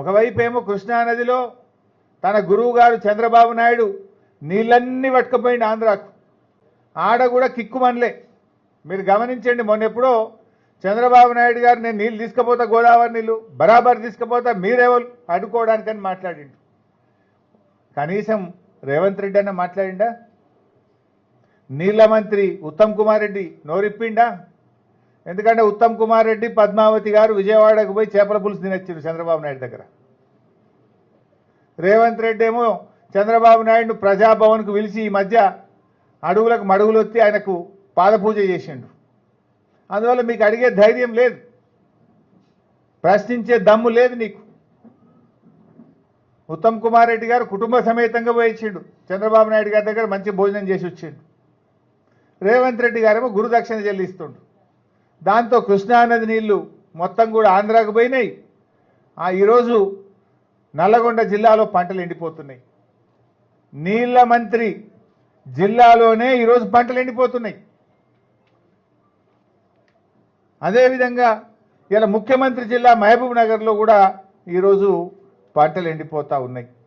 ఒకవైపు ఏమో కృష్ణానదిలో తన గురువు గారు చంద్రబాబు నాయుడు నీళ్ళన్నీ పట్టుకుపోయింది ఆంధ్రాకు. ఆడ కూడా కిక్కుమనలే. మీరు గమనించండి, మొన్న ఎప్పుడో చంద్రబాబు నాయుడు గారు నేను నీళ్ళు తీసుకుపోతా, గోదావరి నీళ్ళు బరాబర్ తీసుకుపోతా, మీరెవరు అడ్డుకోవడానికని మాట్లాడిండు. కనీసం రేవంత్ రెడ్డి అన్న మాట్లాడిండా? నీళ్ల మంత్రి ఉత్తమ్ కుమార్ రెడ్డి నోరిప్పిండా? ఎందుకంటే ఉత్తమ్ కుమార్ రెడ్డి పద్మావతి గారు విజయవాడకు పోయి చేపల పులుసు తినొచ్చారు చంద్రబాబు నాయుడు దగ్గర. రేవంత్ రెడ్డి ఏమో చంద్రబాబు నాయుడు ప్రజాభవన్కు పిలిచి ఈ మధ్య అడుగులకు మడుగులు వచ్చి ఆయనకు పాదపూజ చేసిండు. అందువల్ల మీకు అడిగే ధైర్యం లేదు, ప్రశ్నించే దమ్ము లేదు నీకు. ఉత్తమ్ కుమార్ రెడ్డి గారు కుటుంబ సమేతంగా పోయించిండు చంద్రబాబు నాయుడు గారి దగ్గర, మంచి భోజనం చేసి వచ్చిండు. రేవంత్ రెడ్డి గారేమో గురుదక్షిణ చెల్లిస్తుండు. దాంతో కృష్ణానది నీళ్లు మొత్తం కూడా ఆంధ్రాకు పోయినాయి. ఈరోజు నల్లగొండ జిల్లాలో పంటలు ఎండిపోతున్నాయి. నీళ్ల మంత్రి జిల్లాలోనే ఈరోజు పంటలు ఎండిపోతున్నాయి. అదేవిధంగా ఇలా ముఖ్యమంత్రి జిల్లా మహబూబ్ నగర్లో కూడా ఈరోజు పంటలు ఎండిపోతూ ఉన్నాయి.